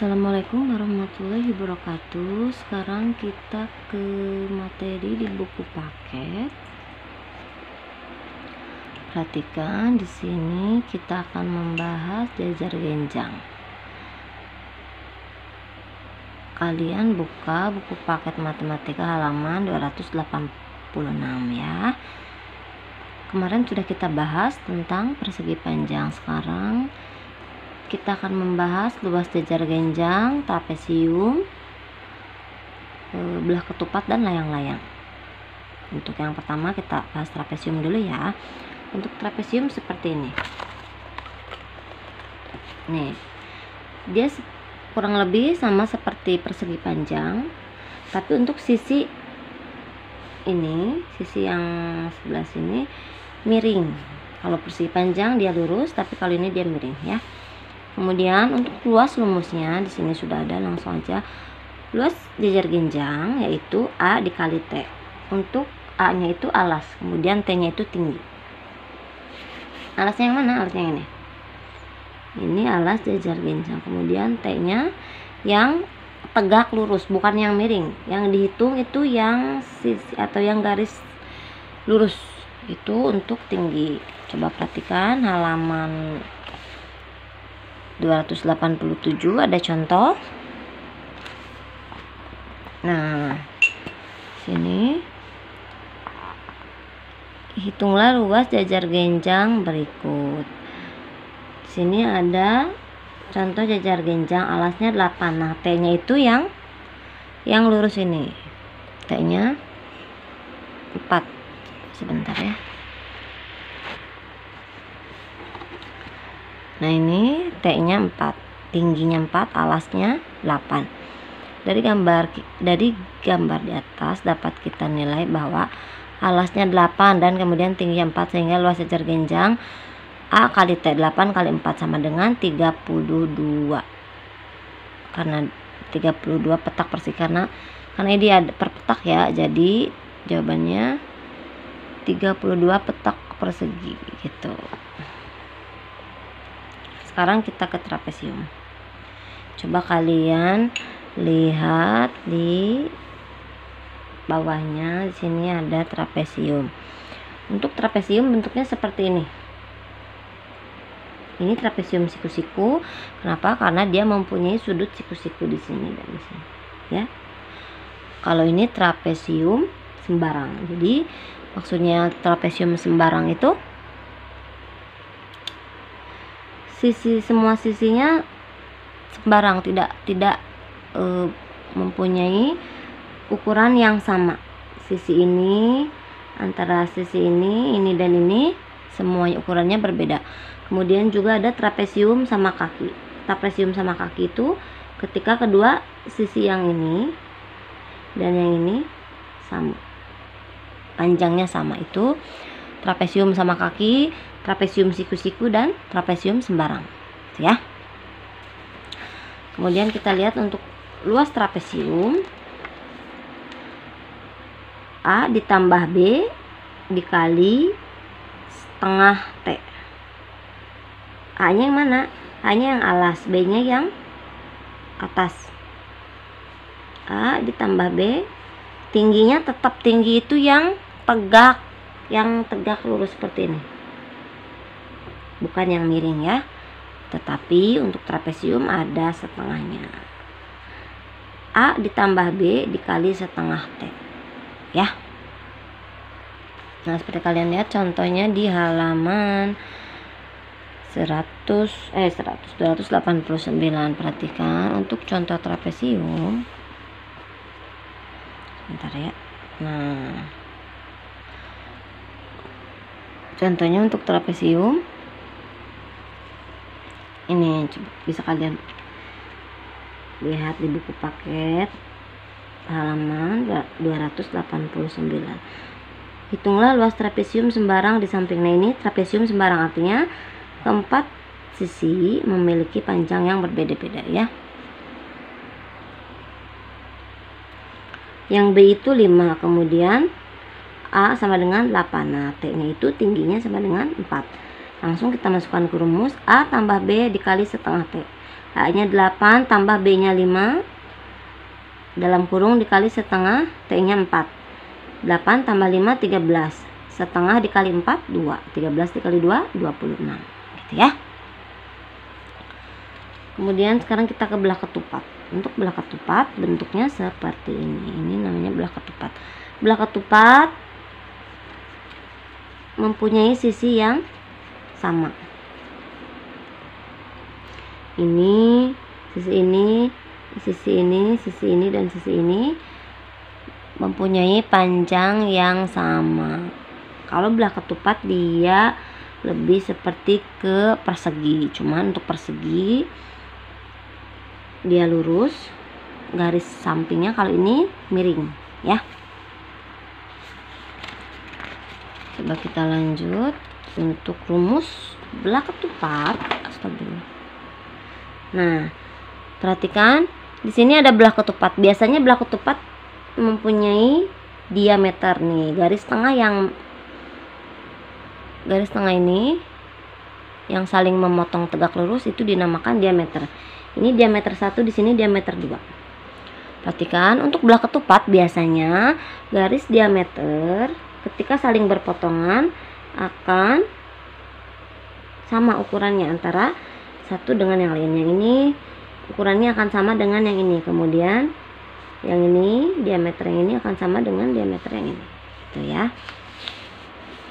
Assalamualaikum warahmatullahi wabarakatuh. Sekarang kita ke materi di buku paket. Perhatikan di sini kita akan membahas jajar genjang. Kalian buka buku paket matematika halaman 286 ya. Kemarin sudah kita bahas tentang persegi panjang. Sekarang kita akan membahas luas jajar genjang, trapesium, belah ketupat, dan layang-layang. Untuk yang pertama kita bahas trapesium dulu ya. Untuk trapesium seperti ini. Nih, dia kurang lebih sama seperti persegi panjang, tapi untuk sisi ini, sisi yang sebelah sini miring. Kalau persegi panjang dia lurus, tapi kalau ini dia miring ya. Kemudian untuk luas rumusnya di sini sudah ada, langsung aja. Luas jajar genjang yaitu A dikali T. Untuk A-nya itu alas, kemudian T-nya itu tinggi. Alasnya yang mana? Alasnya yang ini. Ini alas jajar genjang. Kemudian T-nya yang tegak lurus, bukan yang miring. Yang dihitung itu yang sisi atau yang garis lurus. Itu untuk tinggi. Coba perhatikan halaman 287 ada contoh. Nah, sini hitunglah luas jajar genjang berikut. Sini ada contoh jajar genjang, alasnya 8. Nah, T-nya itu yang lurus ini. T-nya 4. Sebentar ya. Nah, ini T-nya 4, tingginya 4, alasnya 8. Dari gambar di atas dapat kita nilai bahwa alasnya 8 dan kemudian tingginya 4, sehingga luas jajar genjang A kali T, 8 kali 4 sama dengan 32. Karena 32 petak persegi, karena ini ada per petak ya, jadi jawabannya 32 petak persegi gitu. Sekarang kita ke trapesium. Coba kalian lihat di bawahnya, di sini ada trapesium. Untuk trapesium bentuknya seperti ini. Ini trapesium siku-siku. Kenapa? Karena dia mempunyai sudut siku-siku di sini dan di sini. Ya. Kalau ini trapesium sembarang. Jadi maksudnya trapesium sembarang itu semua sisinya sembarang, tidak mempunyai ukuran yang sama. Sisi ini antara sisi ini dan ini semuanya ukurannya berbeda. Kemudian juga ada trapesium sama kaki. Trapesium sama kaki itu ketika kedua sisi yang ini dan yang ini sama, panjangnya sama, itu trapesium sama kaki, trapesium siku-siku, dan trapesium sembarang ya. Kemudian kita lihat untuk luas trapesium, A ditambah B dikali setengah T. A nya yang mana? A nya yang alas, B nya yang atas. A ditambah B, tingginya tetap tinggi itu yang tegak lurus seperti ini, bukan yang miring ya. Tetapi untuk trapesium ada setengahnya. A ditambah B dikali setengah T ya. Nah, seperti kalian lihat contohnya di halaman 289. Perhatikan untuk contoh trapesium. Bentar ya. Nah, contohnya untuk trapesium ini bisa kalian lihat di buku paket halaman 289. Hitunglah luas trapesium sembarang di samping. Nah, ini trapesium sembarang artinya keempat sisi memiliki panjang yang berbeda-beda ya. Yang B itu 5, kemudian A sama dengan 8. Nah, T-nya itu tingginya sama dengan 4. Langsung kita masukkan ke rumus A tambah B dikali setengah T. A-nya 8 tambah B-nya 5 dalam kurung dikali setengah, T-nya 4. 8 tambah 5 13. Setengah dikali 4 2. 13 dikali 2 26. Gitu ya. Kemudian sekarang kita ke belah ketupat. Untuk belah ketupat bentuknya seperti ini. Ini namanya belah ketupat. Belah ketupat mempunyai sisi yang sama. Ini, sisi ini, sisi ini, sisi ini, dan sisi ini mempunyai panjang yang sama. Kalau belah ketupat dia lebih seperti ke persegi. Cuman untuk persegi dia lurus, garis sampingnya kalau ini miring ya. Coba kita lanjut untuk rumus belah ketupat. Astagfirullah. Nah, perhatikan di sini ada belah ketupat. Biasanya belah ketupat mempunyai diameter nih, garis tengah ini yang saling memotong tegak lurus itu dinamakan diameter. Ini diameter 1, di sini diameter 2. Perhatikan untuk belah ketupat biasanya garis diameter ketika saling berpotongan akan sama ukurannya antara satu dengan yang lain. Yang ini ukurannya akan sama dengan yang ini. Kemudian yang ini, diameter yang ini akan sama dengan diameter yang ini. Gitu ya.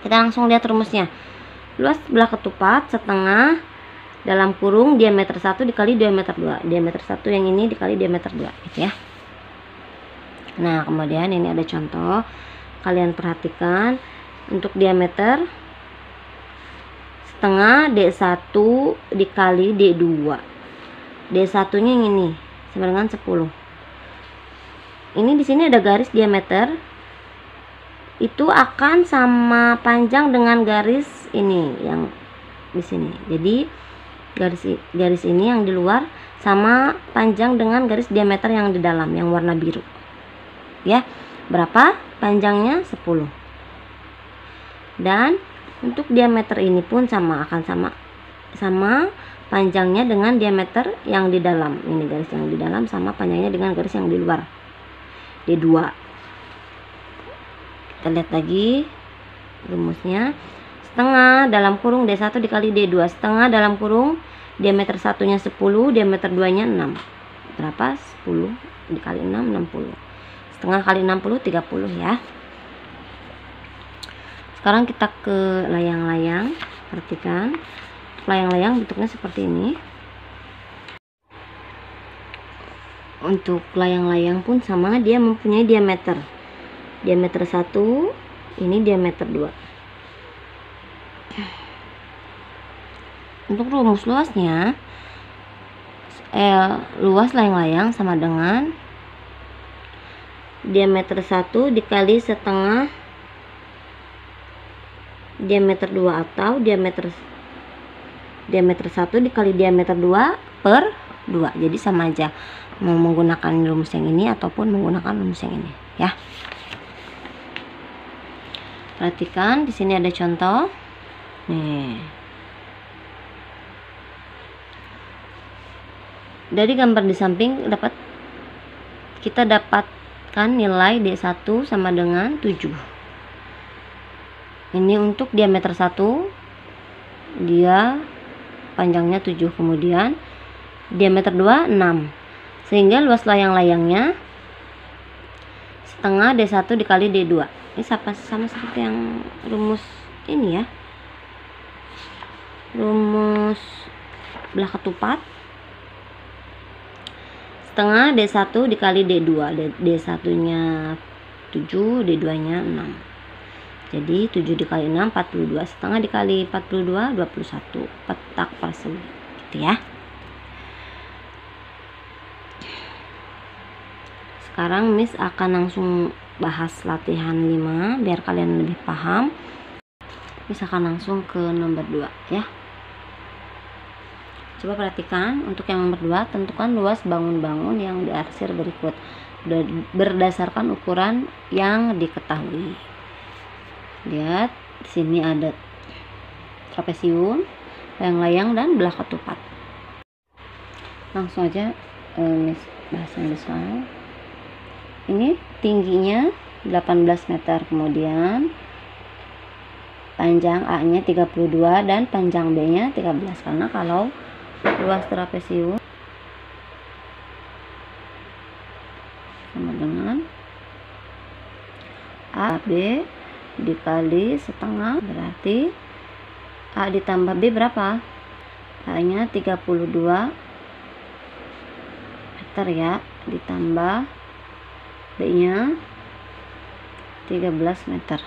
Kita langsung lihat rumusnya. Luas belah ketupat setengah dalam kurung diameter 1 dikali diameter 2. Diameter 1 yang ini dikali diameter 2, gitu ya. Nah, kemudian ini ada contoh. Kalian perhatikan untuk diameter setengah D1 dikali D2. D1 nya yang ini sama dengan 10. Ini di sini ada garis diameter, itu akan sama panjang dengan garis ini yang di sini. Jadi garis ini yang di luar sama panjang dengan garis diameter yang di dalam yang warna biru. Ya, berapa panjangnya? 10. Dan untuk diameter ini pun akan sama panjangnya dengan diameter yang di dalam. Ini garis yang di dalam sama panjangnya dengan garis yang di luar. D2. Kita lihat lagi rumusnya. Setengah dalam kurung D1 dikali D2. Setengah dalam kurung diameter satunya 10, diameter 2 nya 6. Berapa? 10 dikali 6, 60. Setengah kali 60, 30 ya. Sekarang kita ke layang-layang. Perhatikan layang-layang bentuknya seperti ini. Untuk layang-layang pun sama, dia mempunyai diameter 1, ini diameter 2. Untuk rumus luasnya, luas layang-layang sama dengan diameter 1 dikali setengah diameter 2 atau diameter 1 dikali diameter 2 per 2. Jadi sama aja mau menggunakan rumus yang ini ataupun menggunakan rumus yang ini ya. Perhatikan di sini ada contoh. Nih. Dari gambar di samping kita dapatkan nilai D1 sama dengan 7. Ini untuk diameter 1, dia panjangnya 7. Kemudian diameter 2 6. Sehingga luas layang-layangnya setengah D1 dikali D2. Ini sama seperti yang rumus ini ya. Rumus belah ketupat. Setengah D1 dikali D2. D1 nya 7, D2 nya 6. Jadi 7 dikali 6 42, setengah dikali 42 21 petak persegi gitu ya. Sekarang Miss akan langsung bahas latihan 5 biar kalian lebih paham. Miss akan langsung ke nomor 2 ya. Coba perhatikan untuk yang nomor 2, tentukan luas bangun-bangun yang diarsir berikut berdasarkan ukuran yang diketahui. Lihat di sini ada trapesium, layang-layang dan belah ketupat. langsung aja bahasan soal. Ini tingginya 18 meter, kemudian panjang A nya 32 dan panjang B nya 13, karena kalau luas trapesium sama dengan AB dikali setengah, berarti A ditambah B berapa? A nya 32 meter ya, ditambah B nya 13 meter.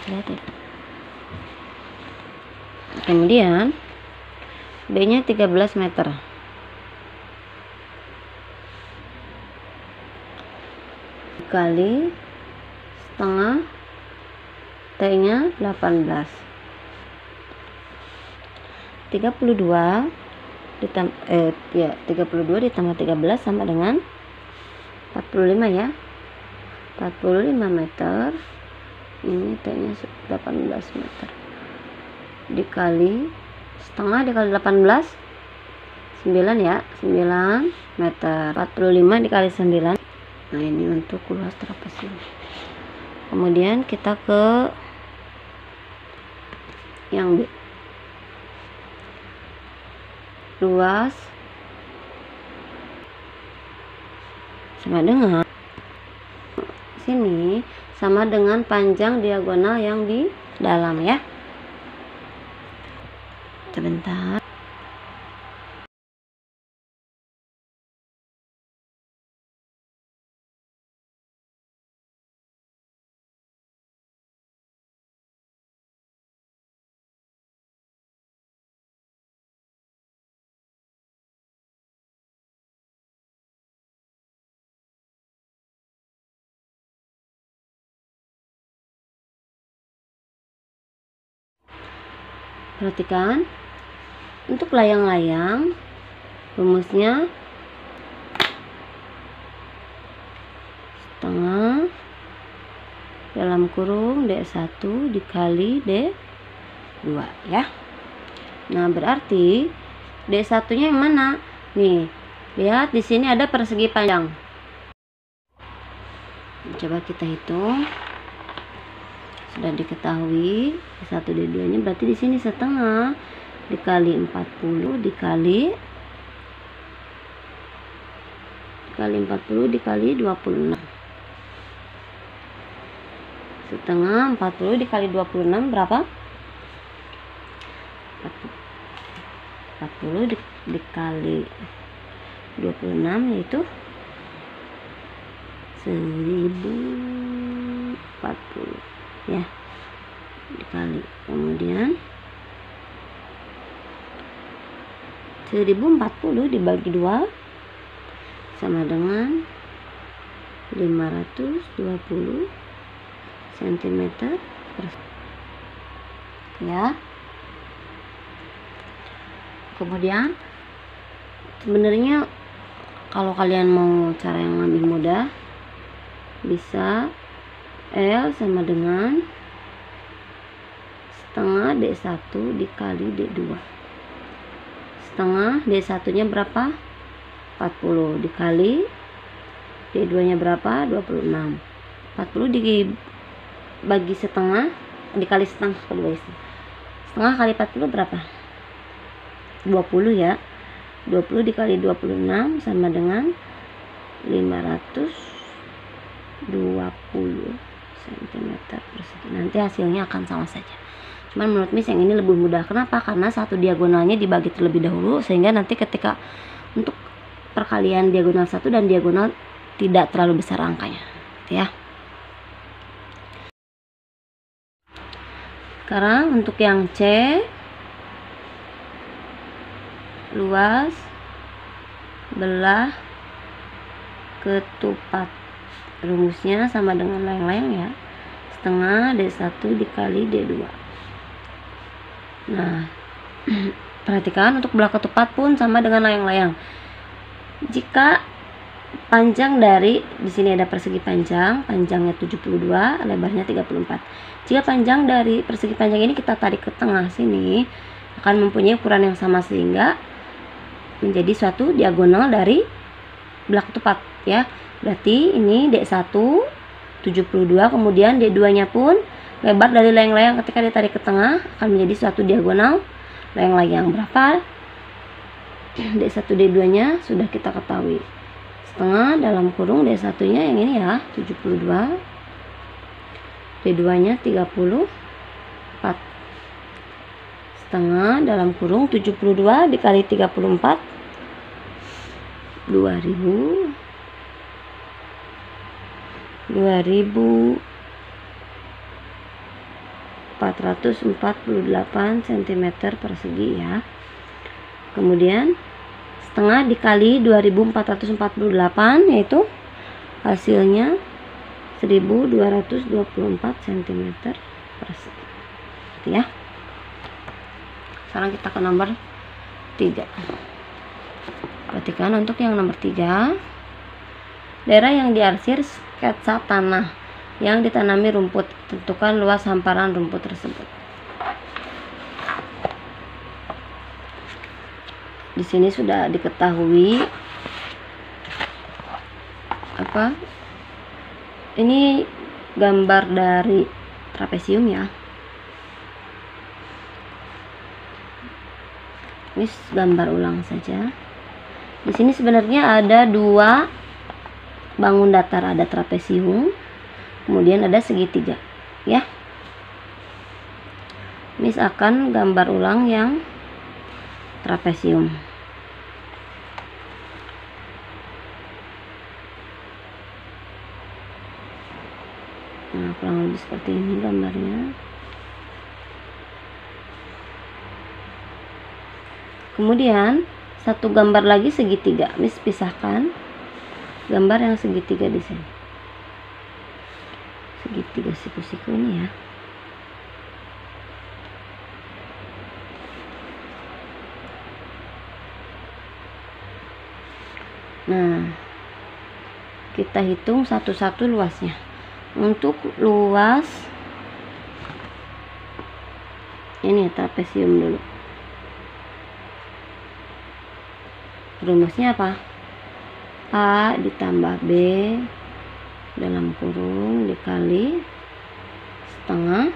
Lihat ya. Kemudian B nya 13 meter dikali setengah, T nya 18. 32 ditambah 13 sama dengan 45 ya. 45 meter. Ini T nya 18 meter dikali setengah dikali 18, 9 ya, 9 meter. 45 dikali 9. Nah, ini untuk luas trapesium. Kemudian kita ke yang B. Luas sama dengan sini sama dengan panjang diagonal yang di dalam ya. Sebentar. Perhatikan, untuk layang-layang rumusnya setengah dalam kurung D1 dikali D2 ya. Nah, berarti D1 nya yang mana? Nih, lihat di sini ada persegi panjang. Coba kita hitung. Sudah diketahui D1 D2 nya berarti di sini setengah dikali 40 dikali 40 dikali 26. Setengah 40 dikali 26 berapa? 40 dikali 26 yaitu 1040 ya, dikali, kemudian 1040 dibagi 2 sama dengan 520 cm ya. Kemudian sebenarnya kalau kalian mau cara yang lebih mudah, bisa L sama dengan setengah D1 dikali D2. Setengah D1 nya berapa? 40 dikali D2 nya berapa? 26. 40 dibagi setengah dikali setengah, setengah kali 40 berapa? 20 ya. 20 dikali 26 sama dengan 520 cm persegi. Nanti hasilnya akan sama saja. Cuman menurut Miss yang ini lebih mudah. Kenapa? Karena satu diagonalnya dibagi terlebih dahulu, sehingga nanti ketika untuk perkalian diagonal 1 dan diagonal tidak terlalu besar angkanya ya. Sekarang untuk yang C, luas belah ketupat, rumusnya sama dengan layang-layang ya, setengah D1 dikali D2. Nah, perhatikan untuk belah ketupat pun sama dengan layang-layang. Jika panjang dari, di sini ada persegi panjang, panjangnya 72, lebarnya 34. Jika panjang dari persegi panjang ini kita tarik ke tengah sini, akan mempunyai ukuran yang sama, sehingga menjadi suatu diagonal dari belak tepat ya. Berarti ini D1 72, kemudian D2 nya pun lebar dari layang-layang ketika ditarik ke tengah akan menjadi suatu diagonal layang-layang. Berapa? D1 D2 nya sudah kita ketahui, setengah dalam kurung D1 nya yang ini ya 72, D2 nya 34, setengah dalam kurung 72 dikali 34 2448 cm persegi ya. Kemudian setengah dikali 2448 yaitu hasilnya 1224 cm persegi ya. Sekarang kita ke nomor 3. Perhatikan untuk yang nomor 3, daerah yang diarsir sketsa tanah yang ditanami rumput, tentukan luas hamparan rumput tersebut. Di sini sudah diketahui apa? Ini gambar dari trapesium ya. Ini gambar ulang saja. Di sini sebenarnya ada 2 bangun datar, ada trapesium, kemudian ada segitiga ya. Misalkan gambar ulang yang trapesium. Nah, kurang lebih seperti ini gambarnya. Kemudian satu gambar lagi segitiga. Mis pisahkan gambar yang segitiga di sini. Segitiga siku-siku ini ya. Nah, kita hitung satu-satu luasnya. Untuk luas ini trapesium dulu. Rumusnya apa? A ditambah B dalam kurung dikali setengah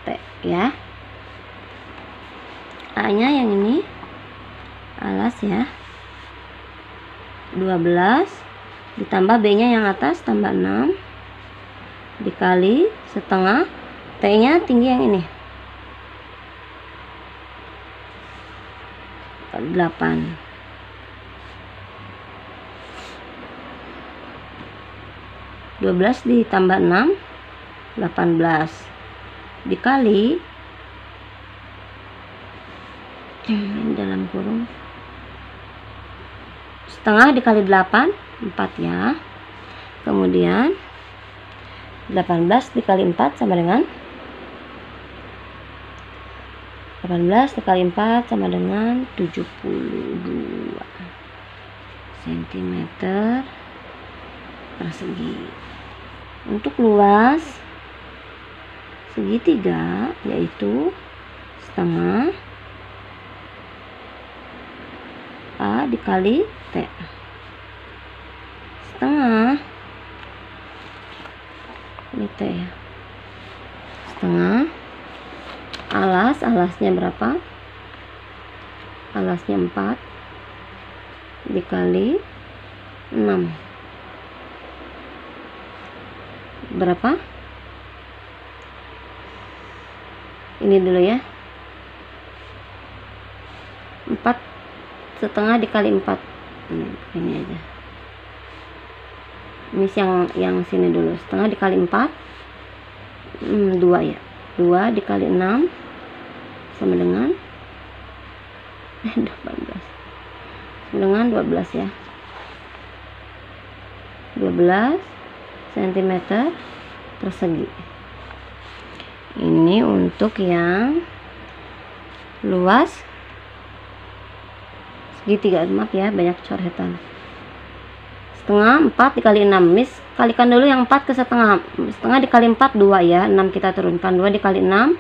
T ya. A nya yang ini alas ya, 12 ditambah B nya yang atas tambah 6 dikali setengah T nya tinggi yang ini 8. 12 ditambah 6 18 dikali dalam kurung setengah dikali 8 4 ya. Kemudian 18 dikali 4 sama dengan 18 dikali 4 sama dengan 72 cm persegi. Untuk luas segitiga yaitu setengah A dikali T. Setengah ini T ya. Setengah alasnya berapa? Alasnya 4 dikali 6 berapa? Ini dulu ya, 4,5 dikali 4 ini aja. Ini yang sini dulu, setengah dikali 4 2 ya, 2 dikali 6 sama dengan 18 dengan 12 ya, 12 cm persegi. Ini untuk yang luas segitiga, maaf ya banyak coretan. Setengah 4 dikali 6, Miss kalikan dulu yang 4 ke setengah. Setengah dikali 4 2 ya, 6 kita turunkan, 2 dikali 6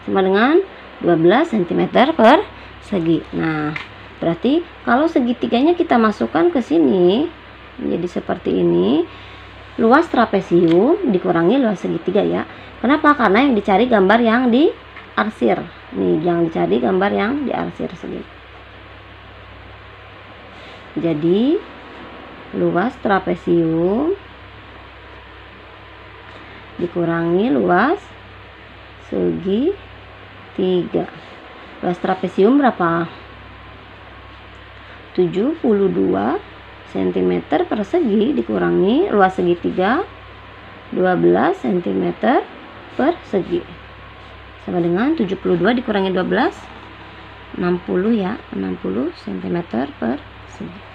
sama dengan 12 cm persegi. Nah, Berarti kalau segitiganya kita masukkan ke sini menjadi seperti ini, luas trapesium dikurangi luas segitiga ya. Kenapa? Karena yang dicari gambar yang diarsir. Nih, yang dicari gambar yang diarsir segini. Jadi luas trapesium dikurangi luas segitiga. Luas trapesium berapa? 72 cm persegi dikurangi luas segitiga 12 cm persegi, sama dengan 72 dikurangi 12, 60 ya, 60 cm persegi.